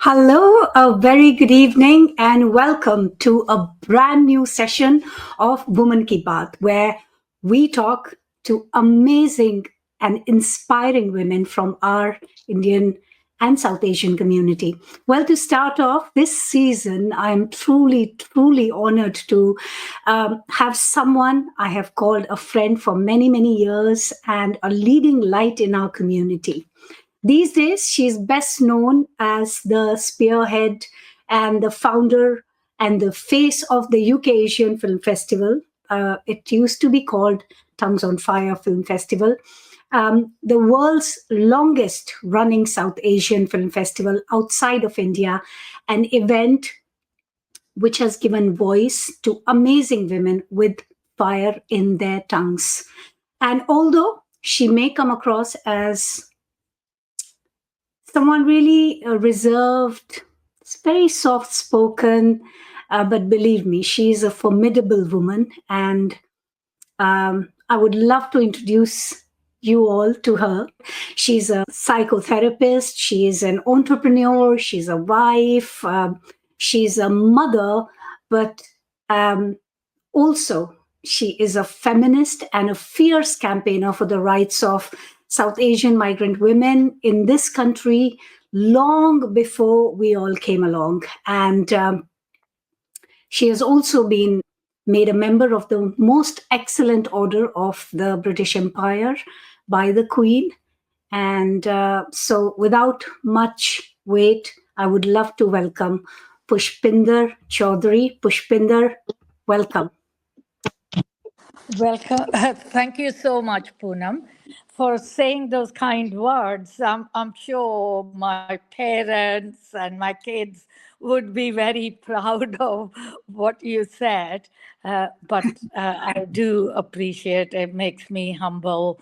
Hello, a very good evening, and welcome to a brand new session of Woman Ki Baat, where we talk to amazing and inspiring women from our Indian and South Asian community. Well, to start off this season, I'm truly honored to have someone I have called a friend for many, many years and a leading light in our community. These days, she's best known as the spearhead and the founder and the face of the UKAsian Film Festival. It used to be called Tongues on Fire Film Festival, the world's longest running South Asian film festival outside of India, an event which has given voice to amazing women with fire in their tongues. And although she may come across as someone really reserved, very soft spoken, but believe me, she's a formidable woman. And I would love to introduce you all to her. She's a psychotherapist, she is an entrepreneur, she's a wife, she's a mother, but also she is a feminist and a fierce campaigner for the rights of South Asian migrant women in this country long before we all came along. And she has also been made a member of the most excellent order of the British Empire by the Queen. And so, without much wait, I would love to welcome Pushpinder Chowdhary. Pushpinder, welcome. Welcome. Thank you so much, Poonam, for saying those kind words. I'm sure my parents and my kids would be very proud of what you said. But I do appreciate it. Makes me humble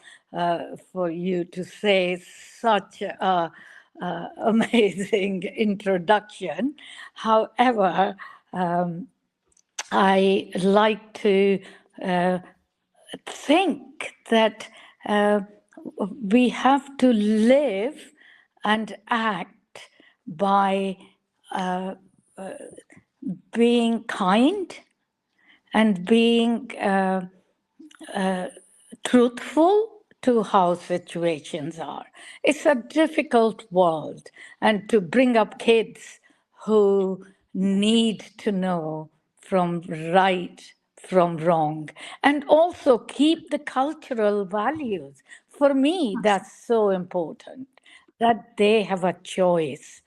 for you to say such a amazing introduction. However, I like to think that we have to live and act by being kind and being truthful to how situations are. It's a difficult world, and to bring up kids who need to know from right from wrong, and also keep the cultural values. For me, that's so important, that they have a choice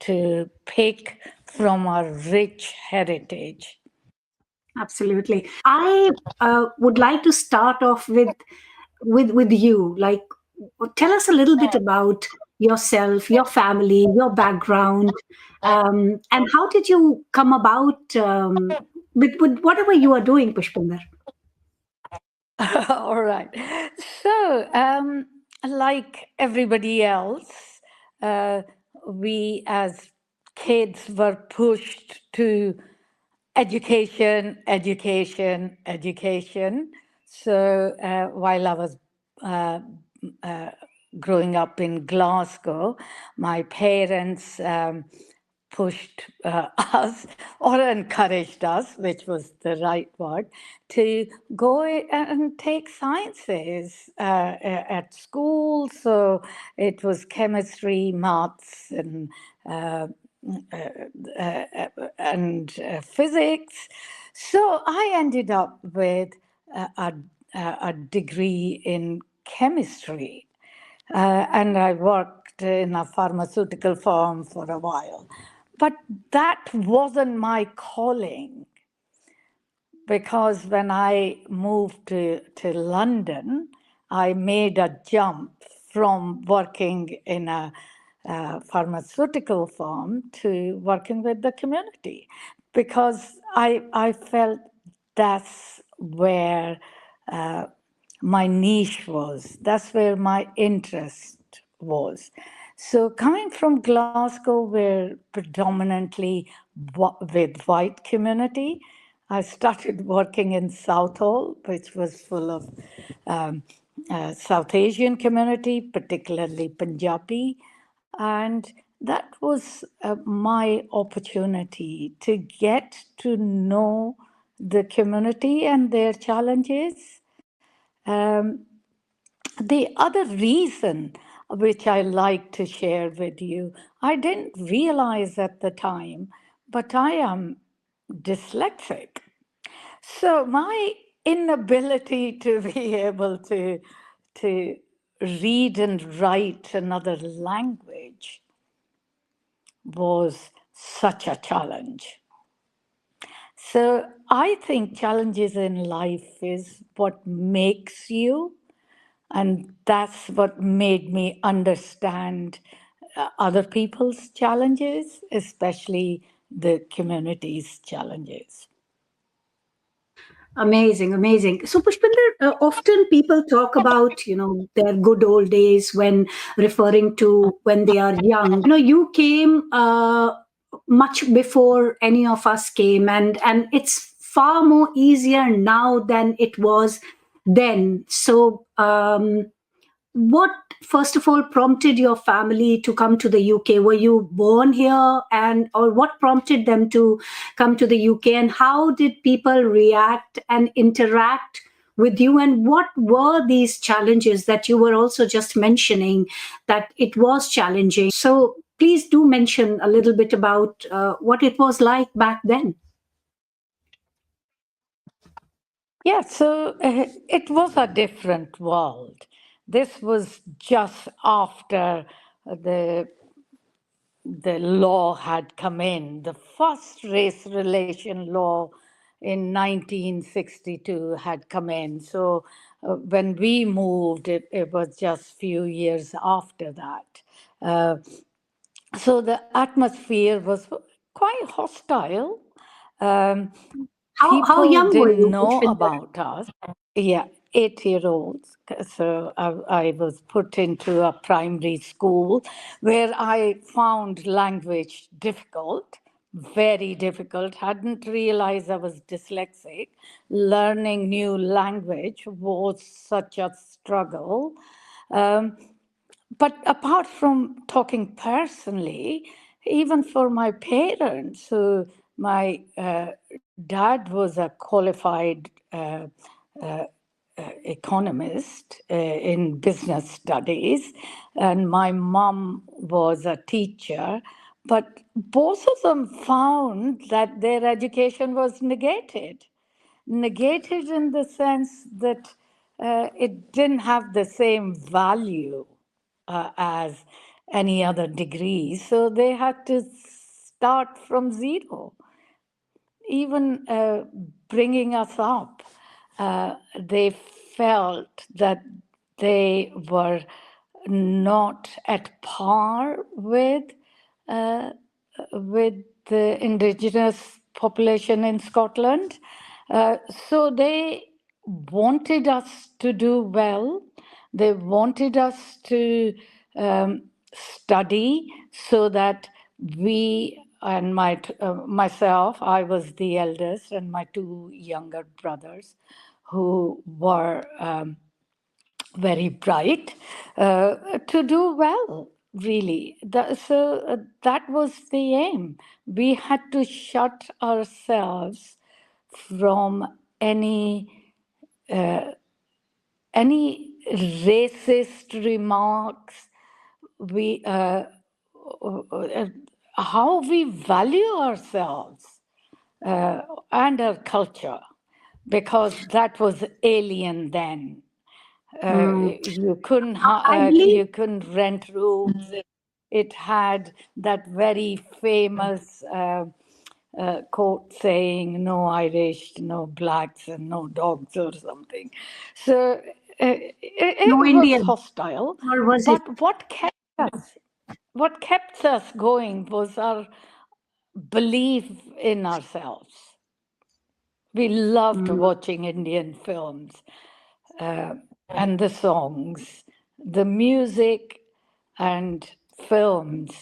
to pick from our rich heritage. Absolutely. I would like to start off with you. Like, tell us a little bit about yourself, your family, your background, and how did you come about with whatever you are doing, Pushpinder? All right. So, like everybody else, we as kids were pushed to education, education, education. So, while I was growing up in Glasgow, my parents pushed us or encouraged us, which was the right word, to go and take sciences at school. So it was chemistry, maths, and physics. So I ended up with a degree in chemistry. And I worked in a pharmaceutical firm for a while. But that wasn't my calling, because when I moved to London, I made a jump from working in a pharmaceutical firm to working with the community, because I felt that's where my niche was. That's where my interest was. So coming from Glasgow, we're predominantly with white community. I started working in Southall, which was full of South Asian community, particularly Punjabi. And that was my opportunity to get to know the community and their challenges. Um, the other reason which I like to share with you, I didn't realize at the time, but I am dyslexic. So my inability to be able to read and write another language was such a challenge. So I think challenges in life is what makes you, and that's what made me understand other people's challenges, especially the community's challenges. Amazing, amazing. So, Pushpinder, often people talk about, their good old days when referring to when they are young. You came much before any of us came, and it's far more easier now than it was then. So, what first of all prompted your family to come to the UK? Were you born here, and or what prompted them to come to the UK, and how did people react and interact with you, and what were these challenges that you were also just mentioning that it was challenging? So please do mention a little bit about what it was like back then. Yeah, so it was a different world. This was just after the the law had come in. The first race relation law in 1962 had come in. So when we moved, it was just few years after that. Uh, so the atmosphere was quite hostile. Um, How People young were didn't you, know Pushpinder? about us. Yeah, 8 year olds. So I was put into a primary school where I found language difficult, very difficult. Hadn't realized I was dyslexic. Learning new language was such a struggle. Um, but apart from talking personally, even for my parents, who my dad was a qualified uh, economist in business studies, and my mom was a teacher. But both of them found that their education was negated. Negated in the sense that it didn't have the same value as any other degree. So they had to start from zero. Even bringing us up, they felt that they were not at par uh, with the indigenous population in Scotland. So they wanted us to do well. They wanted us to study so that we and myself, I was the eldest, and my two younger brothers, who were very bright, to do well, really. That was the aim. We had to shut ourselves from any racist remarks. We uh, how we value ourselves and our culture, because that was alien then. Mm. I believe. You couldn't rent rooms. It had that very famous quote saying, "No Irish, no blacks, and no dogs," or something. So No it was Indian, hostile. or was it? But what kept us going was our belief in ourselves. We loved Mm. watching Indian films, uh, and the songs, the music, and films.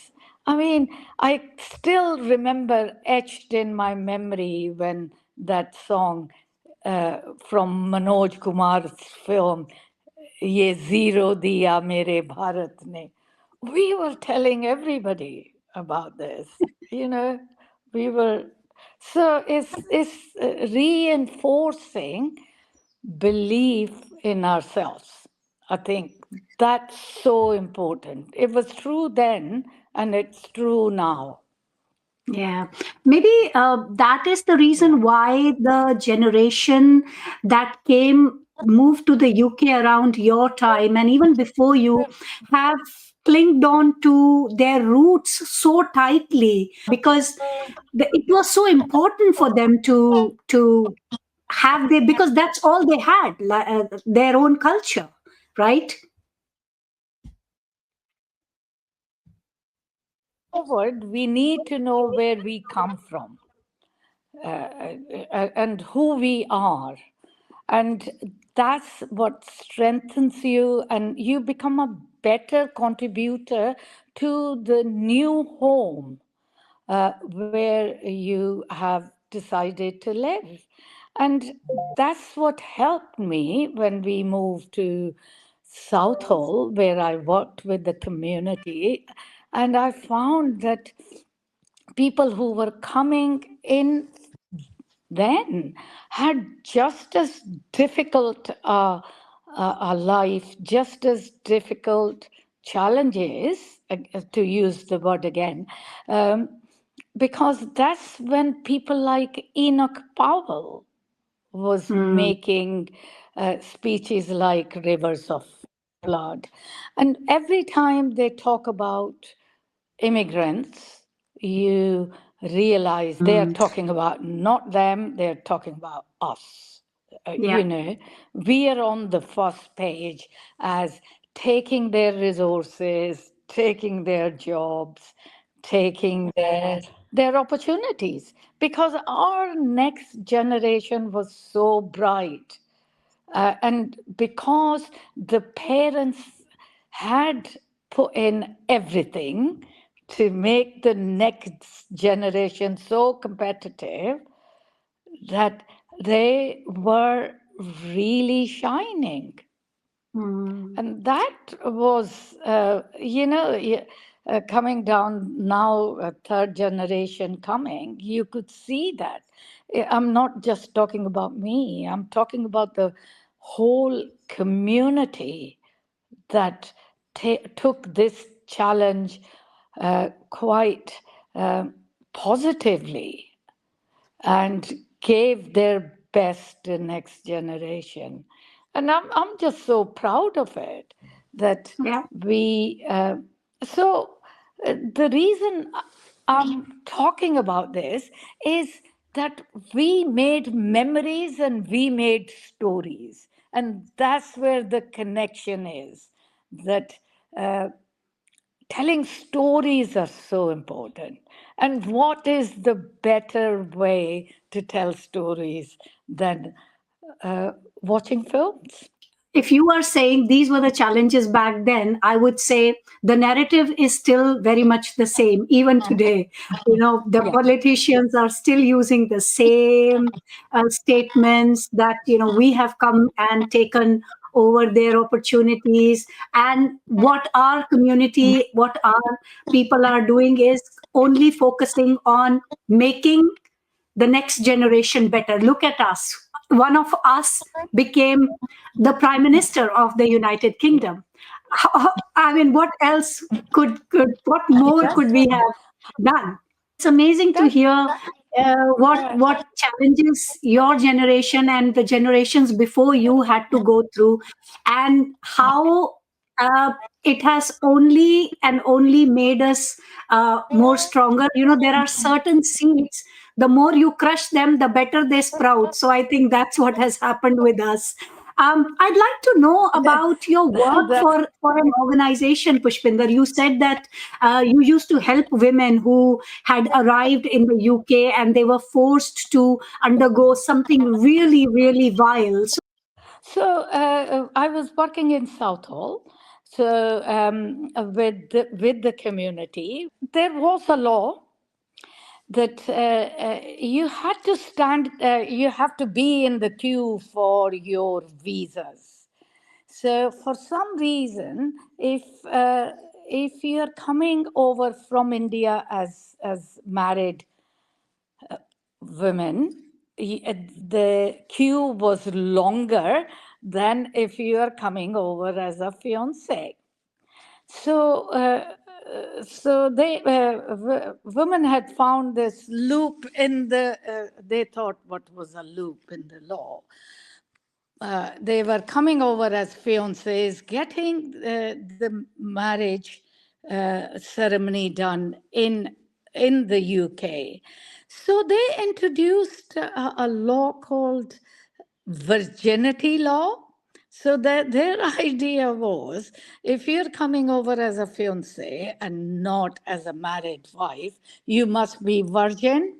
I mean, I still remember etched in my memory when that song from Manoj Kumar's film, Ye Zero Diya Mere Bharat Ne. We were telling everybody. about this. You know, we were so it's reinforcing belief in ourselves. I think that's so important. It was true then, and it's true now. Yeah, maybe that is the Yeah. reason why the generation that came moved to the UK around your time and even before you have clinged on to their roots so tightly because it was so important for them to have their, because that's all they had, their own culture, right? Forward, we need to know where we come from, and who we are. And that's what strengthens you, and you become a better contributor to the new home where you have decided to live. And that's what helped me when we moved to Southall, where I worked with the community. And I found that people who were coming in then had just as difficult a life, just as difficult challenges, to use the word again, um, because that's when people like Enoch Powell was Mm, making speeches like Rivers of Blood. And every time they talk about immigrants, you realize they are mm, talking about not them, they're talking about us. yeah. We are on the first page as taking their resources, taking their jobs, taking their opportunities, because our next generation was so bright, and because the parents had put in everything to make the next generation so competitive that they were really shining. Mm, And that was, coming down now, third generation coming, you could see that. I'm not just talking about me, I'm talking about the whole community that took this challenge quite positively and gave their best to next generation. And I'm just so proud of it that yeah. we, so the reason I'm talking about this is that we made memories and we made stories. And that's where the connection is, that uh, telling stories are so important. And what is the better way to tell stories than watching films? If you are saying these were the challenges back then, I would say the narrative is still very much the same, even today. You know, the Yeah. politicians are still using the same statements that, we have come and taken over their opportunities. And what our community, what our people are doing is only focusing on making the next generation better. Look at us. One of us became the Prime Minister of the United Kingdom. I mean, what else what more Yes. could we have done? It's amazing to That, hear yeah. what challenges your generation and the generations before you had to go through, and how uh, it has only and only made us more stronger. There are certain seeds. The more you crush them, the better they sprout. So I think that's what has happened with us. I'd like to know about your work That's for an organization, Pushpinder. You said that you used to help women who had arrived in the UK and they were forced to undergo something really, really vile. so. I was working in Southall, so with the community, there was a law that you had to stand, you have to be in the queue for your visas. So, for some reason, if if you're coming over from India as married women, the queue was longer than if you are coming over as a fiance. So, so women had found this loop in the. They thought what was a loop in the law. They were coming over as fiancés, getting the marriage ceremony done in the UK. So they introduced a law called virginity law. So that their idea was, if you're coming over as a fiancé and not as a married wife, you must be virgin.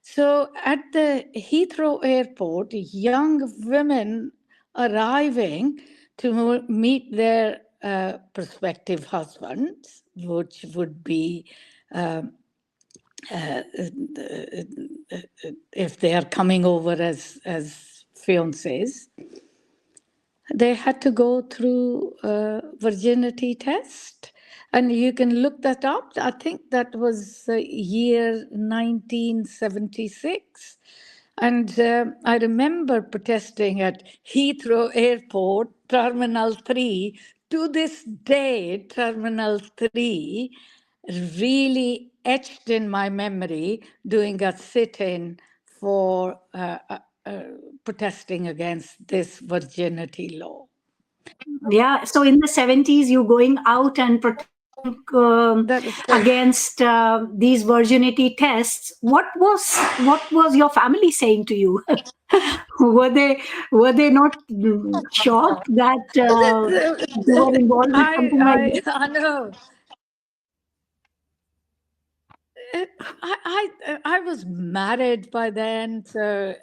So at the Heathrow airport, young women arriving to meet their prospective husbands, which would be if they are coming over as fiancés, they had to go through a virginity test. And you can look that up. I think that was year 1976. And I remember protesting at Heathrow Airport, Terminal 3. To this day, Terminal 3 really etched in my memory doing a sit-in for protesting against this virginity law. Yeah. So in the 70s, you going out and protesting That is against these virginity tests. What was your family saying to you? Were they not shocked that you were involved in something like this? I know. I was married by then, so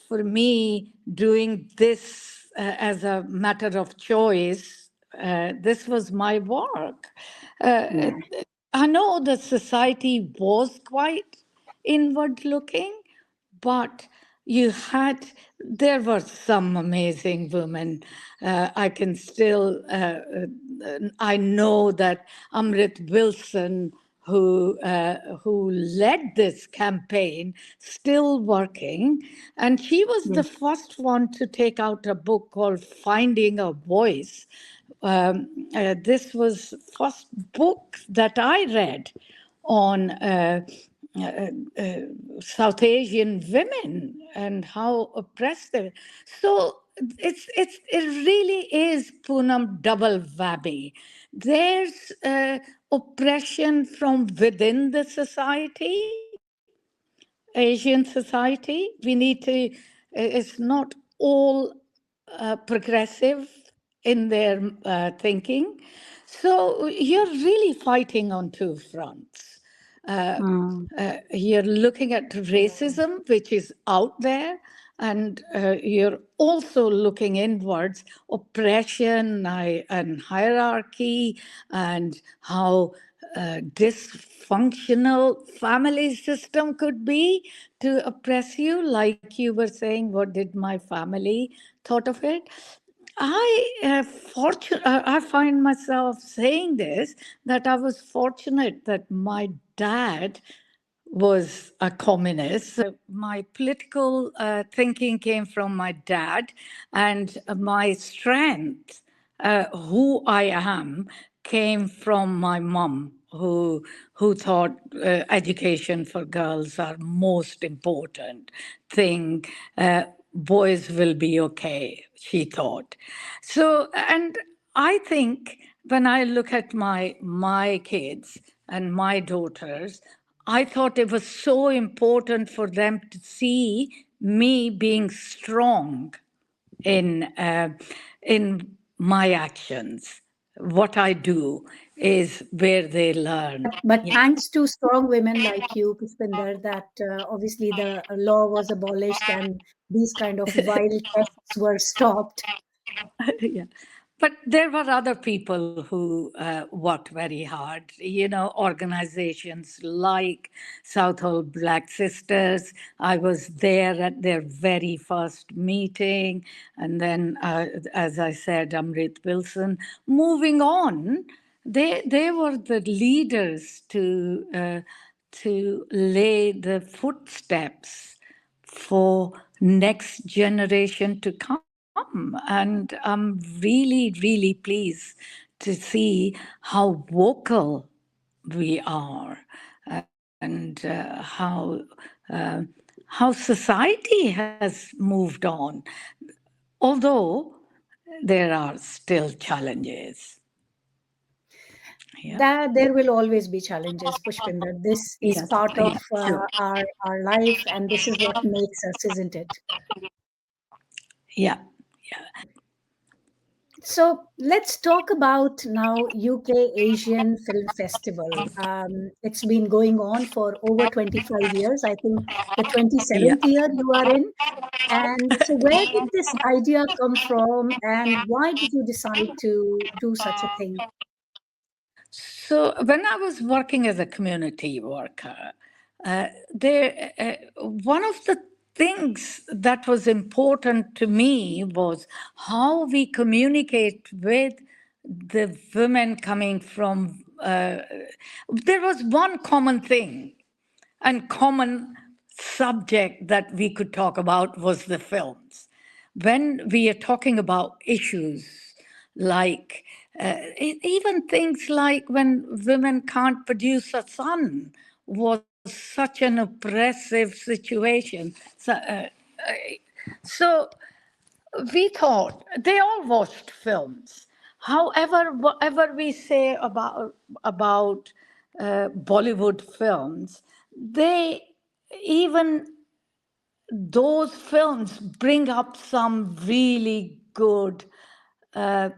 for me, doing this as a matter of choice, this was my work. Uh, Yeah. I know the society was quite inward looking, but there were some amazing women. I can still, I know that Amrit Wilson, who led this campaign, still working. And she was the Yes. first one to take out a book called Finding a Voice. This was first book that I read on uh, uh, South Asian women and how oppressed they were. So it really is, Poonam, double whammy. There's oppression from within the society, Asian society. We need to, it's not all progressive in their thinking. So you're really fighting on two fronts. Mm. You're looking at racism, which is out there, and you're also looking inwards, oppression and hierarchy, and how dysfunctional family system could be to oppress you. Like you were saying, what did my family thought of it? I find myself saying this, that I was fortunate that my dad was a communist. My political thinking came from my dad, and my strength, who I am, came from my mom, who thought education for girls are most important thing. Boys will be okay, she thought. So, and I think when I look at my kids and my daughters, I thought it was so important for them to see me being strong in my actions. What I do is where they learn. But thanks to strong women like you, Pushpinder, that obviously the law was abolished and these kind of wild tests were stopped. Yeah. But there were other people who worked very hard, organizations like Southall Black Sisters. I was there at their very first meeting. And then, as I said, Amrit Wilson. Moving on, they were the leaders to lay the footsteps for next generation to come. And I'm really pleased to see how vocal we are, and how society has moved on, although there are still challenges. Yeah. That there will always be challenges, Pushpinder. This is Yes. part of Yeah. Sure. our life, and this is what makes us, isn't it? Yeah. So let's talk about now UK Asian Film Festival. It's been going on for over 25 years. I think the Yeah. 27th year you are in. And so, where did this idea come from, and why did you decide to do such a thing? So when I was working as a community worker, there one of the things that was important to me was how we communicate with the women coming from. There was one common thing and common subject that we could talk about was the films. When we are talking about issues like even things like when women can't produce a son was such an oppressive situation. So we thought they all watched films. However, whatever we say about Bollywood films, they even those films bring up some really good uh,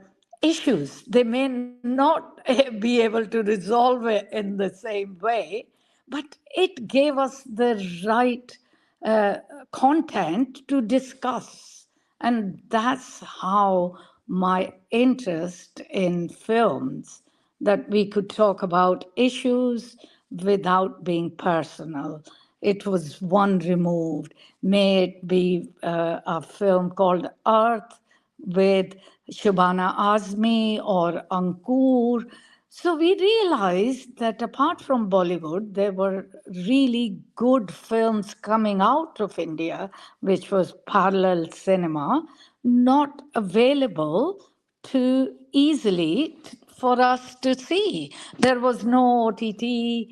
issues. They may not be able to resolve it in the same way, but it gave us the right uh, content to discuss. And that's how my interest in films, that we could talk about issues without being personal. It was one removed. May it be a film called Earth with Shabana Azmi or Ankur. So we realized that apart from Bollywood, there were really good films coming out of India, which was parallel cinema, not available too easily for us to see. There was no OTT.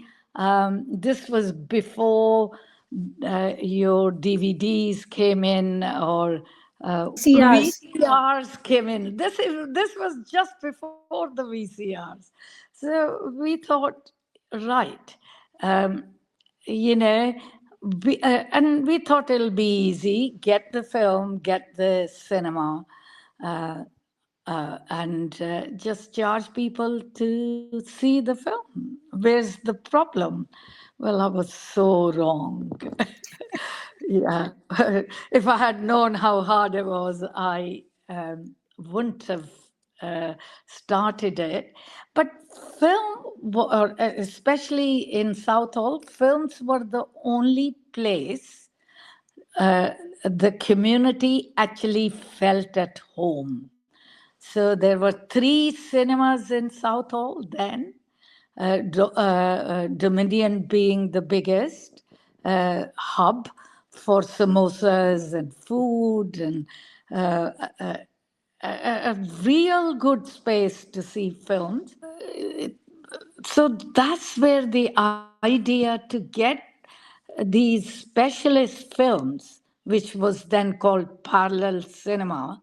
This was before your DVDs came in, or VCRs. VCRs came in. This was just before the VCRs. So we thought, right, um, you know, and we thought it'll be easy. Get the film, get the cinema. Uh, and just charge people to see the film. Where's the problem? Well, I was so wrong. Yeah. If I had known how hard it was, I wouldn't have started it. But especially in Southall, films were the only place uh, the community actually felt at home. So there were three cinemas in Southall then, Dominion being the biggest hub for samosas and food, and uh, a, a real good space to see films. So that's where the idea to get these specialist films, which was then called parallel cinema,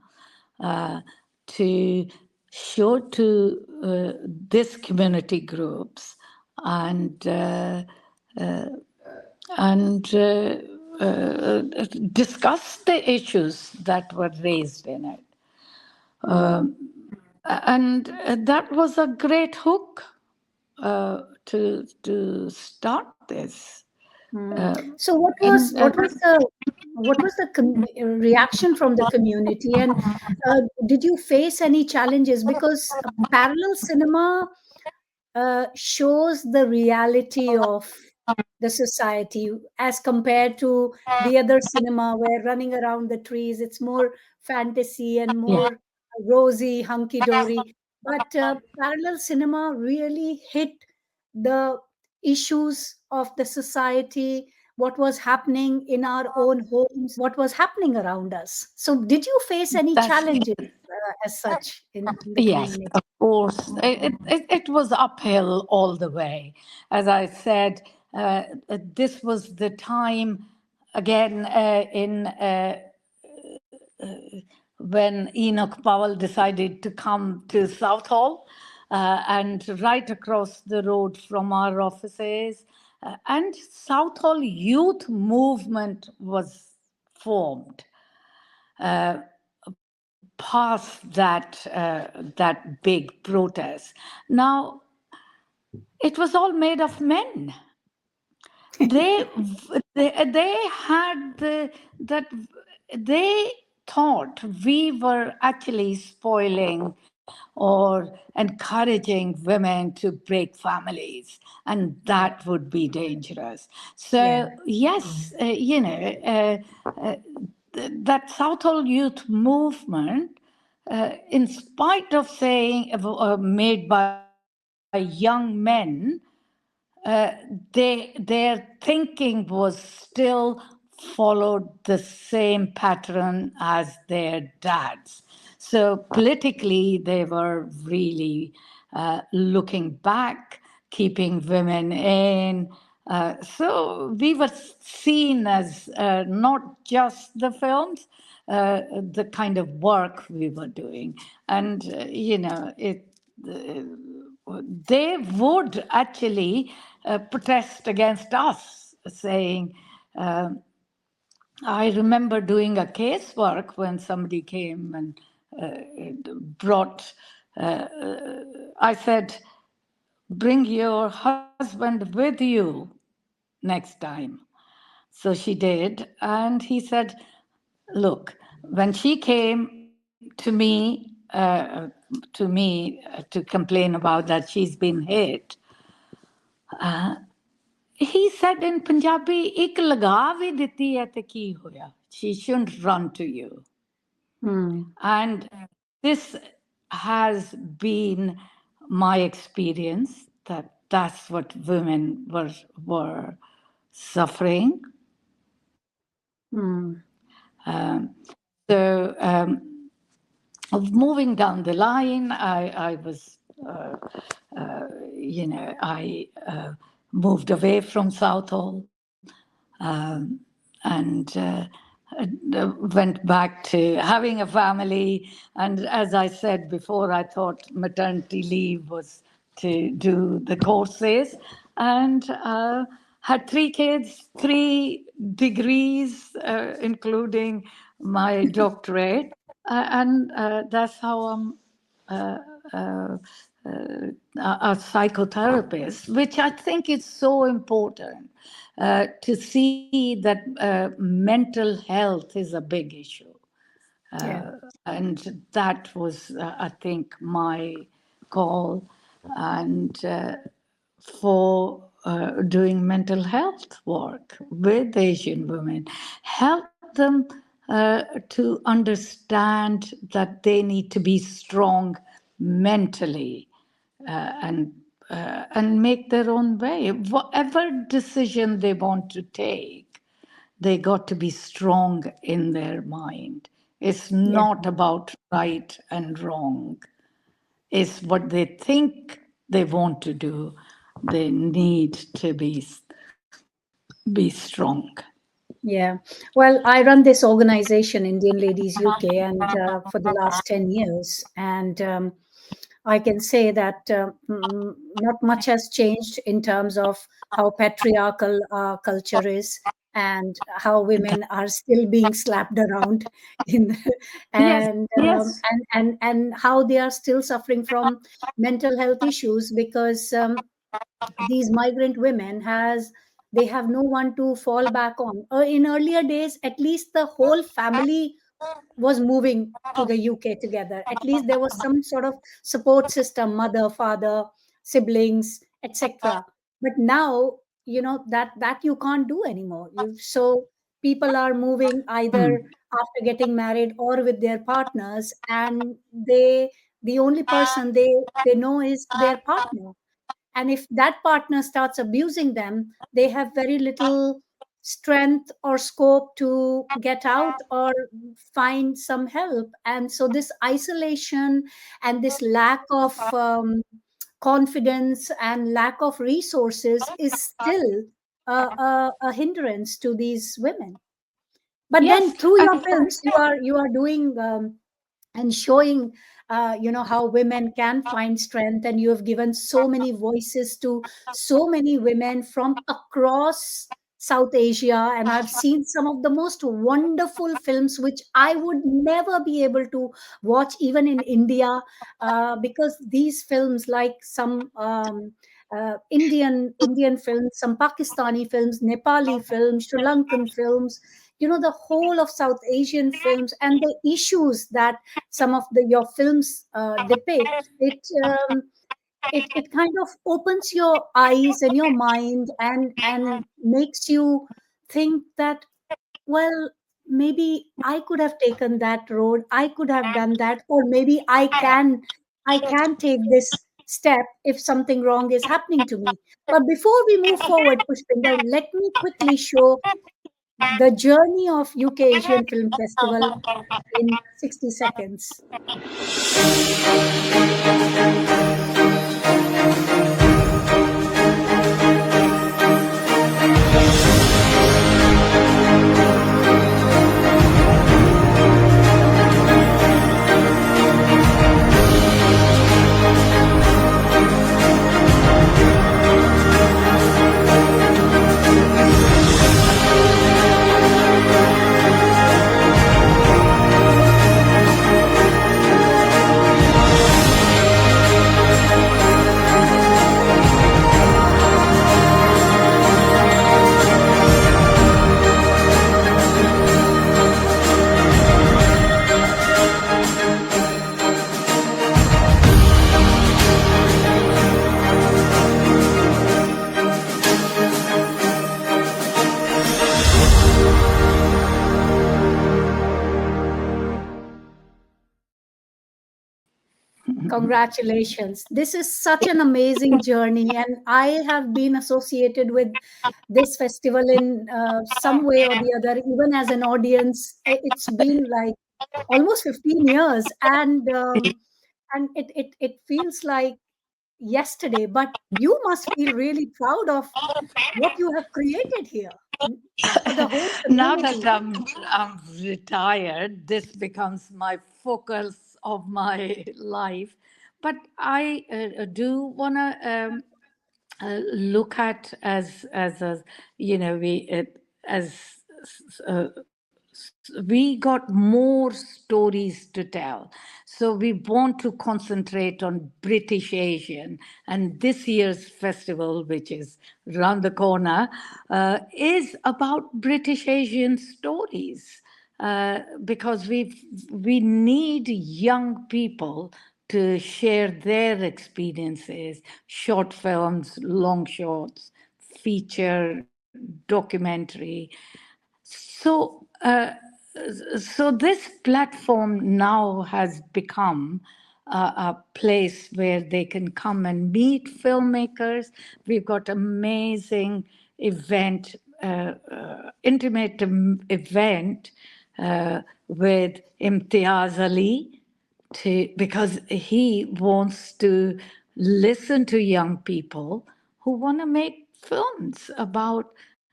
uh, to show to this community groups, and and discuss the issues that were raised in it. And that was a great hook to start this. So what And was the reaction from the community, and did you face any challenges? Because parallel cinema shows the reality of the society as compared to the other cinema where running around the trees, it's more fantasy and yeah, more rosy, hunky dory. but parallel cinema really hit the issues of the society, what was happening in our own homes, what was happening around us. So did you face any That's challenges as such in the Yes, community? of course. It was uphill all the way. As I said, this was the time again when Enoch Powell decided to come to Southall and right across the road from our offices. And Southall Youth Movement was formed past that big protest. Now, it was all made of men. They they had that they thought we were actually spoiling or encouraging women to break families, and Yeah, that would be dangerous. yeah, So yes, uh, that Southall youth movement, in spite of saying made by young men, their thinking was still followed the same pattern as their dads. So politically, they were really looking back, keeping women in. So we were seen as not just the films, the kind of work we were doing. And, they would actually protest against us, saying, I remember doing a casework when somebody came and brought, I said, bring your husband with you next time. So she did. And he said, look, when she came to me to complain about that she's been hit, he said in Punjabi, "Ik laga vi diti hai te ki hoya." She shouldn't run to you. hmm, And this has been my experience that that's what women were suffering. hmm, So of moving down the line, I was, I moved away from Southall, and went back to having a family. And as I said before, I thought maternity leave was to do the courses, and had 3 kids, 3 degrees, including my doctorate. And that's how I'm uh, a psychotherapist, which I think is so important to see that mental health is a big issue. yeah, And that was, I think, my call. And for doing mental health work with Asian women, help them to understand that they need to be strong mentally, and make their own way. Whatever decision they want to take, they got to be strong in their mind. It's yeah, not about right and wrong. It's what they think they want to do. They need to be strong. yeah. Well, I run this organization, Indian Ladies UK, and for the last 10 years. And I can say that not much has changed in terms of how patriarchal our culture is and how women are still being slapped around in the, Yes, and, yes. and how they are still suffering from mental health issues because these migrant women has they have no one to fall back on. In earlier days, at least the whole family was moving to the UK together. At least there was some sort of support system, mother, father, siblings, etc. But now, that you can't do anymore. So people are moving either Mm. after getting married or with their partners, and they the only person they know is their partner. And if that partner starts abusing them, they have very little strength or scope to get out or find some help. And so this isolation and this lack of confidence and lack of resources is still a hindrance to these women. But then Yes, through your and films, you are doing and showing how women can find strength, and you have given so many voices to so many women from across South Asia. And I've seen some of the most wonderful films which I would never be able to watch even in India, because these films, like some Indian films, some Pakistani films, Nepali films, Sri Lankan films, the whole of South Asian films, and the issues that some of your films depict, it kind of opens your eyes and your mind, and makes you think that, well, maybe I could have taken that road, I could have done that, or maybe I can take this step if something wrong is happening to me. But before we move forward, Pushpinder, let me quickly show the journey of UK Asian Film Festival in 60 seconds. Congratulations. This is such an amazing journey, and I have been associated with this festival in some way or the other, even as an audience. It's been like almost 15 years, and it feels like yesterday, but you must feel really proud of what you have created here for the whole now that community. I'm retired, this becomes my focus of my life. But I do want to look at as a, we as uh, we got more stories to tell. So we want to concentrate on British Asian. And this year's festival, which is round the corner, is about British Asian stories. Because we need young people to share their experiences, short films, long shorts, feature, documentary. So, this platform now has become a place where they can come and meet filmmakers. We've got amazing event, intimate event with Imtiaz Ali, because he wants to listen to young people who want to make films about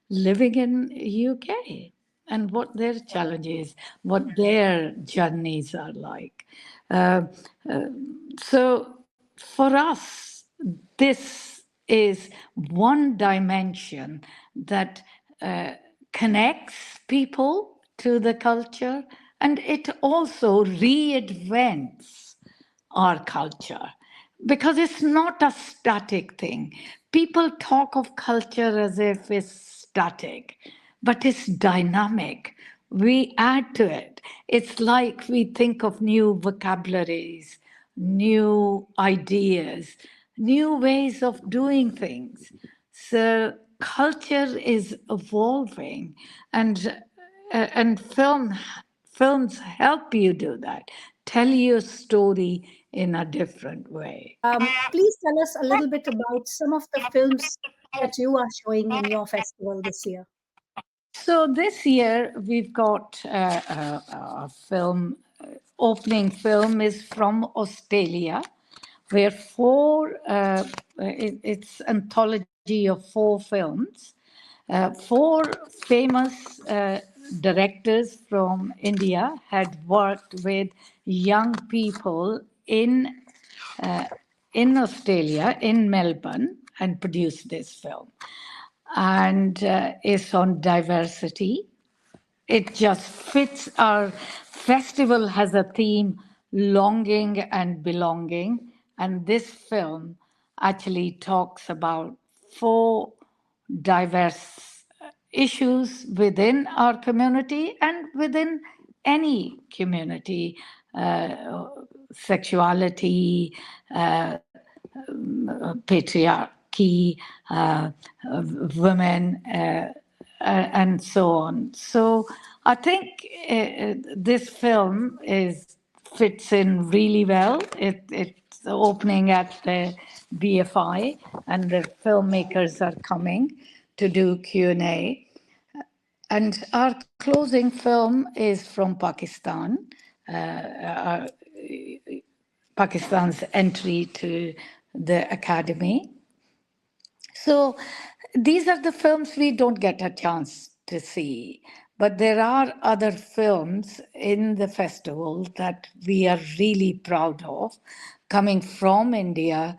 living in UK and what their challenges, what their journeys are like. Uh, uh, so for us, this is one dimension that connects people to the culture, and it also reinvents our culture because it's not a static thing. People talk of culture as if it's static, but it's dynamic. We add to it. It's like we think of new vocabularies, new ideas, new ways of doing things. So culture is evolving, and and films help you do that. Tell your story in a different way. Please tell us a little bit about some of the films that you are showing in your festival this year. So this year we've got a film. Opening film is from Australia, where it's anthology of four films. Four famous directors from India had worked with young people uh, in Australia, in Melbourne, and produced this film. And it's on diversity. It just fits. Our festival has a theme, longing and belonging, and this film actually talks about four diverse issues within our community and within any community: sexuality, patriarchy, women, and so on. So I think this film is fits in really well. It's opening at the BFI, and the filmmakers are coming to do Q&A. And our closing film is from Pakistan. Pakistan's entry to the academy. So these are the films we don't get a chance to see. But there are other films in the festival that we are really proud of, coming from India,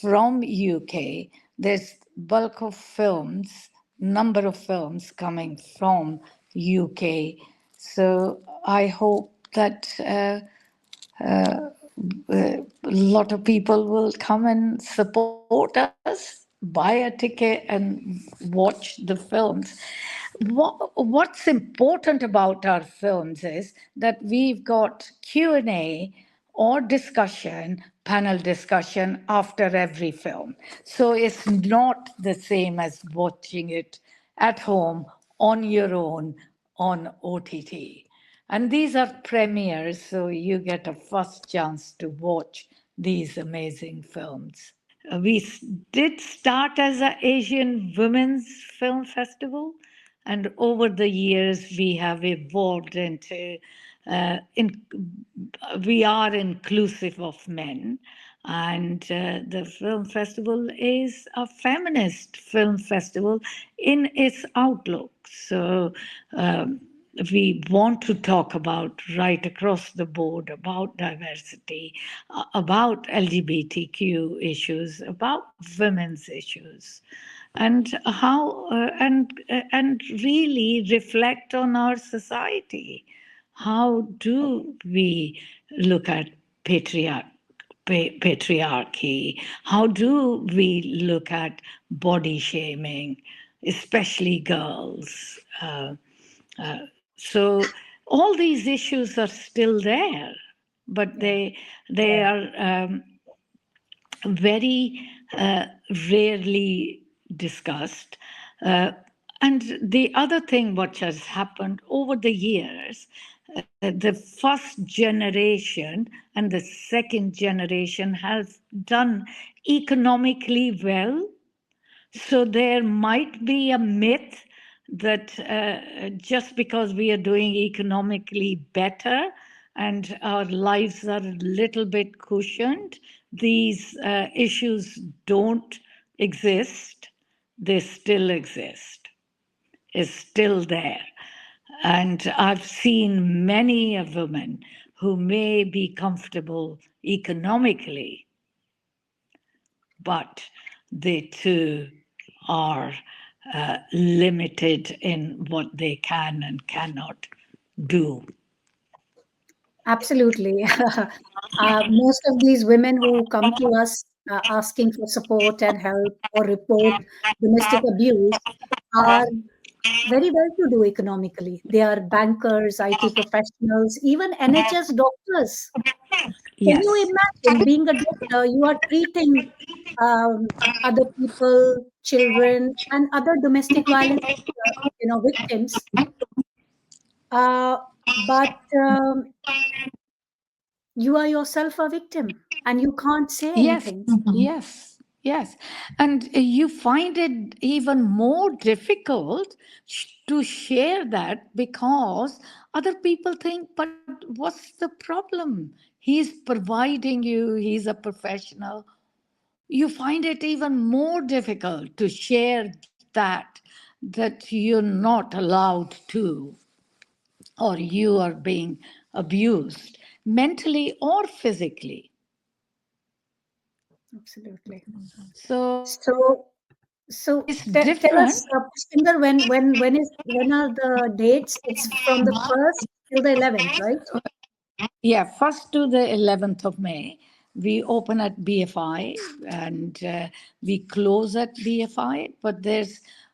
from UK. There's bulk of films, number of films coming from UK. So I hope that a lot of people will come and support us, buy a ticket, and watch the films. What's important about our films is that we've got Q&A or discussion, panel discussion after every film. So it's not the same as watching it at home on your own on OTT. And these are premieres, so you get a first chance to watch these amazing films. Did start as an Asian Women's Film Festival, and over the years we have evolved into in, we are inclusive of men, and the film festival is a feminist film festival in its outlook. So we want to talk about right across the board about diversity, about LGBTQ issues, about women's issues, and how and really reflect on our society. How do we look at patriarchy? How do we look at body shaming, especially girls? So all these issues are still there, but they are very rarely discussed. Uh, and the other thing which has happened over the years, the first generation and the second generation has done economically well, so there might be a myth that just because we are doing economically better and our lives are a little bit cushioned, these issues don't exist. They still exist. It's still there. And I've seen many a woman who may be comfortable economically, but they too are limited in what they can and cannot do. Absolutely. Most of these women who come to us asking for support and help or report domestic abuse are very well to do economically. They are bankers, IT professionals, even NHS doctors. Can you Yes. imagine being a doctor? You are treating other people, children, and other domestic violence, victims. Uh, but you are yourself a victim. and you can't say Yes, anything. yes, yes. And you find it even more difficult to share that because other people think, but what's the problem? He's providing you, he's a professional. You find it even more difficult to share that you're not allowed to, or you are being abused mentally or physically. Absolutely. So So, it's tell different. us, Pushpinder, when are the dates? It's from the 1st till the 11th, right? Yeah, first to the 11th of May, we open at BFI and we close at BFI. But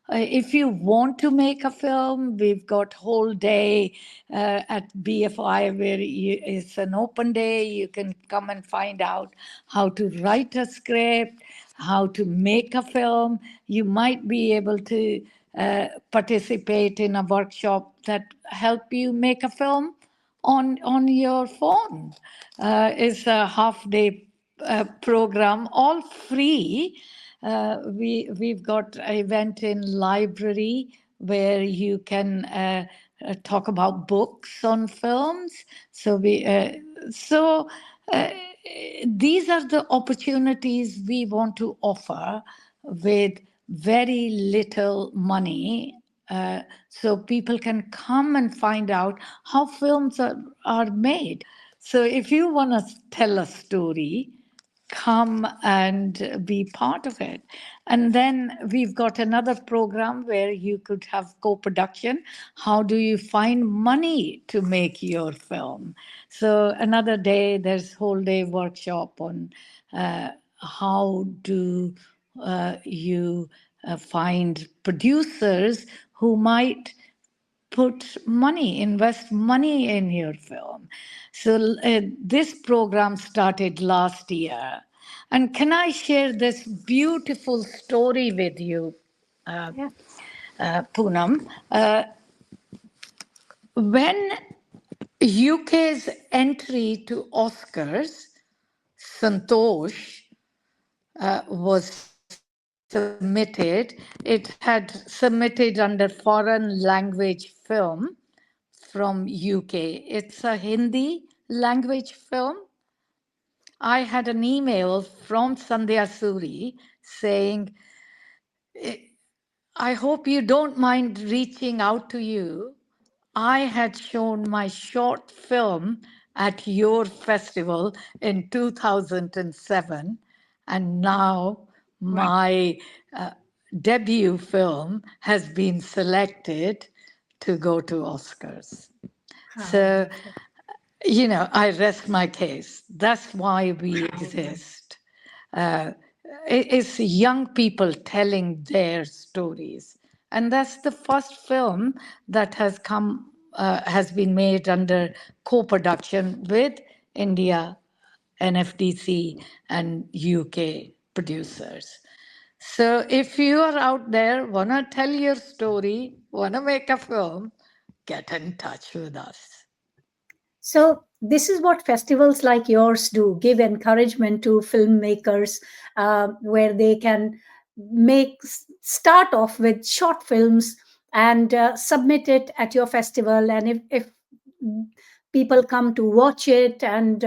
if you want to make a film, we've got whole day at BFI where it's an open day. You can come and find out how to write a script, how to make a film. You might be able to participate in a workshop that help you make a film on your phone. It's a half day program, all free. We've got an event in library where you can talk about books on films. So we so uh, these are the opportunities we want to offer with very little money, so people can come and find out how films are made. So if you want to tell a story, come and be part of it. And then we've got another program where you could have co-production. How do you find money to make your film? So another day, there's whole day workshop on how do you find producers who might put money, invest money in your film. So this program started last year. And can I share this beautiful story with you, Yeah. Poonam? When UK's entry to Oscars, Santosh, was submitted, it had submitted under foreign language film from UK. It's a Hindi language film. I had an email from Sandhya Suri saying, I hope you don't mind reaching out to you. I had shown my short film at your festival in 2007, and now Wow. my uh, debut film has been selected to go to Oscars. How So, lovely. I rest my case. That's why we exist. Uh, it's young people telling their stories, and that's the first film that has been made under co-production with India, NFDC, and UK producers. So if you are out there, wanna tell your story, wanna make a film, get in touch with us. So, this is what festivals like yours do, give encouragement to filmmakers, where they can start off with short films and submit it at your festival. And if people come to watch it, and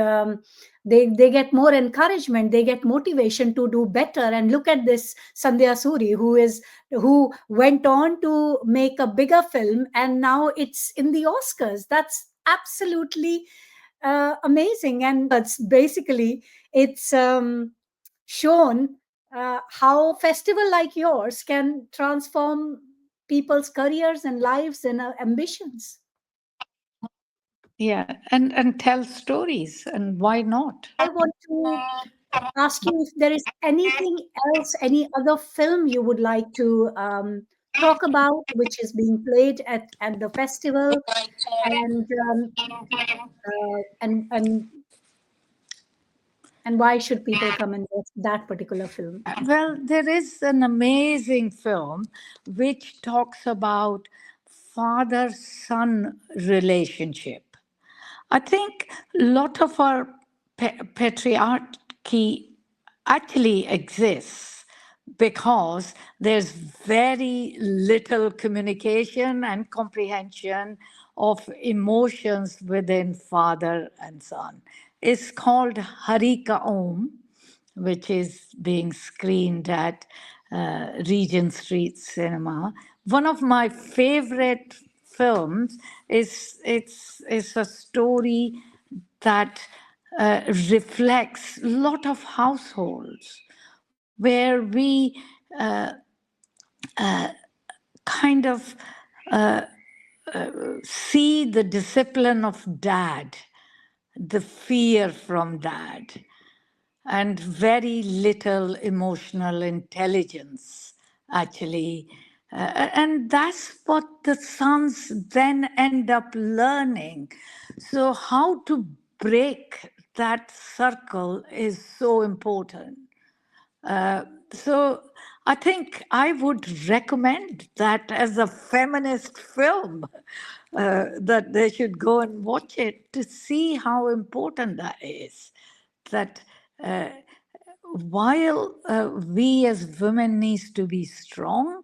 they get more encouragement, they get motivation to do better. And look at this Sandhya Suri, who went on to make a bigger film, and now it's in the Oscars. That's absolutely amazing. And it's basically, it's shown how festival like yours can transform people's careers and lives and ambitions. Yeah, and tell stories, and why not? I want to ask you if there is anything else, any other film you would like to talk about, which is being played at the festival, and uh, and and and why should people come and watch that particular film? Well, there is an amazing film which talks about father son relationship. I think a lot of our patriarchal actually exists because there's very little communication and comprehension of emotions within father and son. It's called Harika Om, which is being screened at Regent Street Cinema. One of my favorite films is a story that reflects a lot of households where we kind of see the discipline of dad, the fear from dad, and very little emotional intelligence, actually. And that's what the sons then end up learning. So, how to break that circle is so important. So I think I would recommend that as a feminist film, that they should go and watch it to see how important that is. That uh, while we as women needs to be strong,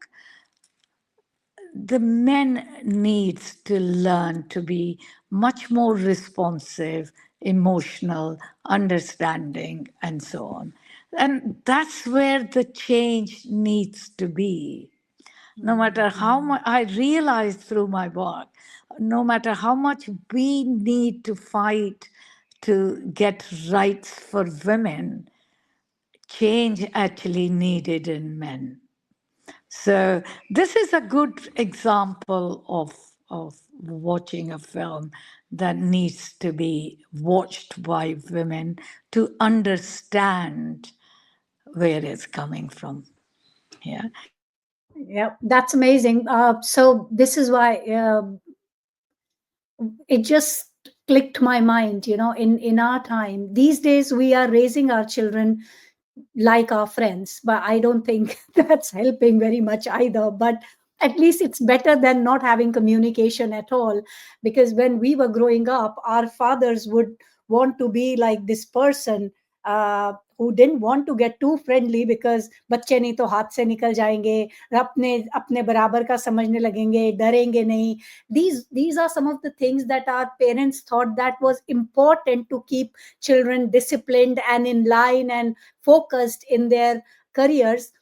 the men needs to learn to be much more responsive, emotional, understanding, and so on. And that's where the change needs to be. No matter how much I realized through my work, no matter how much we need to fight to get rights for women, change actually needed in men. So this is a good example of watching a film that needs to be watched by women to understand where it's coming from. Yeah. Yeah, that's amazing. So this is why it just clicked my mind. In our time, these days we are raising our children like our friends, but I don't think that's helping very much either. But at least it's better than not having communication at all, because when we were growing up, our fathers would want to be like this person who didn't want to get too friendly, because बच्चे नहीं तो हाथ से निकल जाएंगे, अपने अपने बराबर का समझने लगेंगे, डरेंगे नहीं. These are some of the things that our parents thought that was important to keep children disciplined and in line and focused in their careers,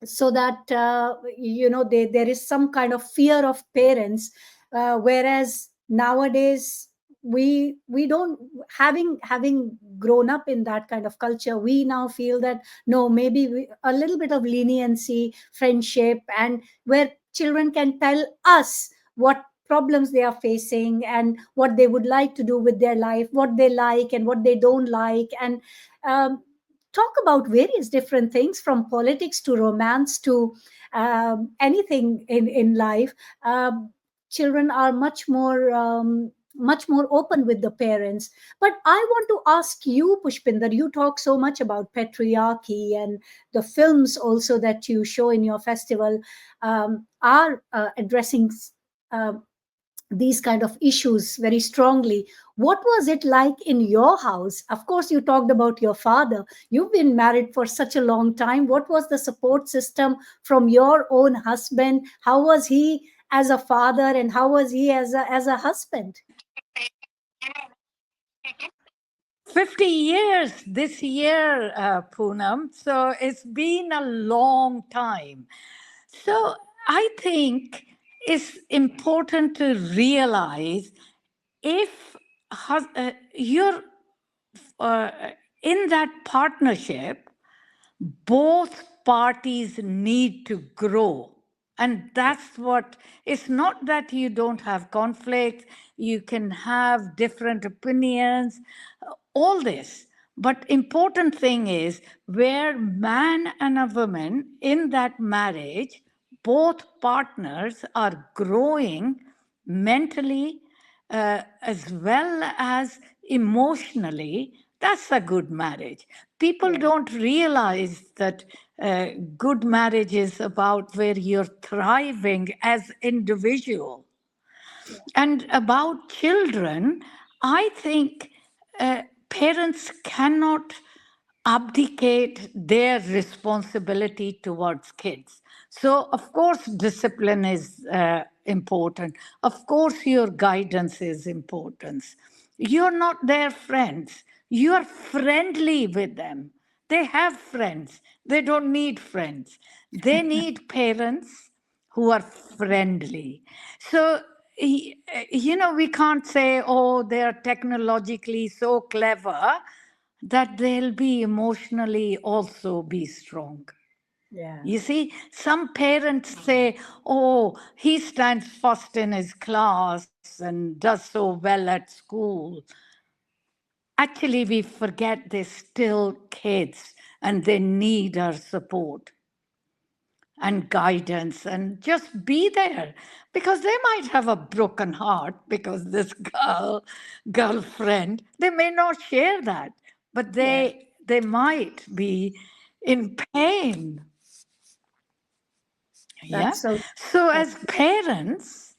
so that there is some kind of fear of parents, whereas nowadays we don't, having grown up in that kind of culture, we now feel that no, maybe a little bit of leniency, friendship, and where children can tell us what problems they are facing and what they would like to do with their life, what they like and what they don't like, and um, talk about various different things, from politics to romance to anything in life. Children are much more open with the parents. But I want to ask you, Pushpinder, you talk so much about patriarchy, and the films also that you show in your festival are addressing uh, these kind of issues very strongly. What was it like in your house? Of course, you talked about your father. You've been married for such a long time. What was the support system from your own husband? How was he as a father, and how was he as a husband? 50 years this year, Poonam. So it's been a long time. So I think it's important to realize if you're uh, in that partnership, both parties need to grow. And that's what, it's not that you don't have conflict, you can have different opinions, all this. But important thing is where man and a woman in that marriage, both partners are growing mentally as well as emotionally, that's a good marriage. People Yeah. don't realize that good marriage is about where you're thriving as individual. Yeah. And about children, I think parents cannot abdicate their responsibility towards kids. So, of course, discipline is important. Of course, your guidance is important. You're not their friends. You are friendly with them. They have friends. They don't need friends. They need parents who are friendly. So, we can't say, oh, they're technologically so clever that they'll be emotionally also be strong. Yeah. You see, some parents say, oh, he stands first in his class and does so well at school. Actually, we forget they're still kids and they need our support and guidance and just be there, because they might have a broken heart because this girlfriend, they may not share that, but they might be in pain. Yeah. That's so. So That's as parents,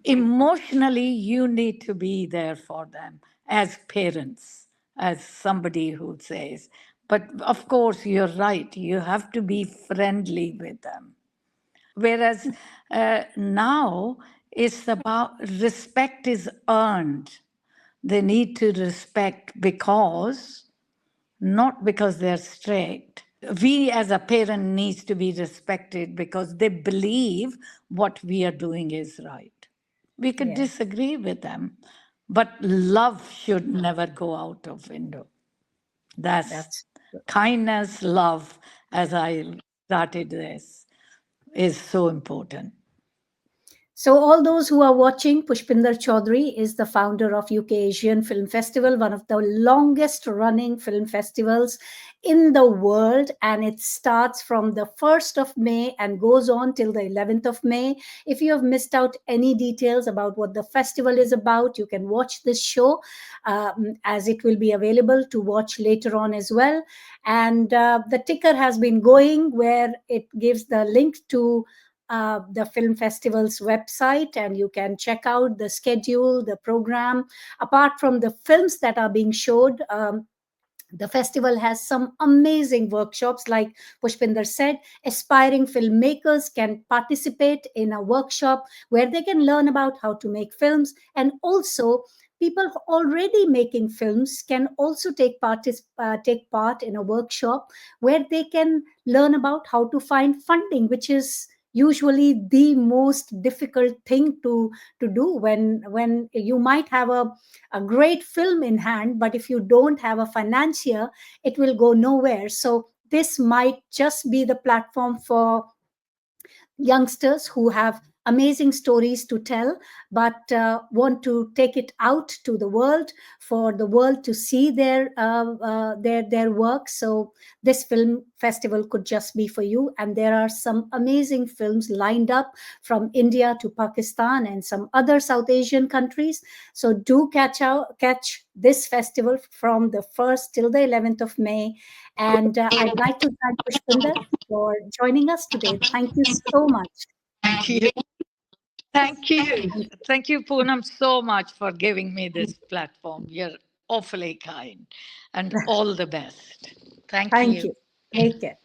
emotionally you need to be there for them as parents, as somebody who says, but of course you're right, you have to be friendly with them. Whereas now it's about respect is earned. They need to respect because, not because they're strict. We as a parent needs to be respected because they believe what we are doing is right. We could Yes. disagree with them, but love should never go out of window. That's That's kindness, love, as I started this, is so important. So, all those who are watching, Pushpinder Chowdhary is the founder of UKAsian Film Festival, one of the longest running film festivals in the world. And it starts from the 1st of May and goes on till the 11th of May. If you have missed out any details about what the festival is about, you can watch this show as it will be available to watch later on as well. And the ticker has been going where it gives the link to the film festival's website, and you can check out the schedule, the program. Apart from the films that are being showed, the festival has some amazing workshops. Like Pushpinder said, aspiring filmmakers can participate in a workshop where they can learn about how to make films, and also people already making films can also take part in a workshop where they can learn about how to find funding, which is usually the most difficult thing to do when you might have a great film in hand, but if you don't have a financier, it will go nowhere. So this might just be the platform for youngsters who have amazing stories to tell, but want to take it out to the world for the world to see their work. So this film festival could just be for you. And there are some amazing films lined up from India to Pakistan and some other South Asian countries. So do catch this festival from the 1st till the 11th of May. And I'd like to thank Pushpinder for joining us today. Thank you so much. Thank you. Thank you. Thank you, Poonam, so much for giving me this platform. You're awfully kind, and all the best. Thank Thank you. you. Take care.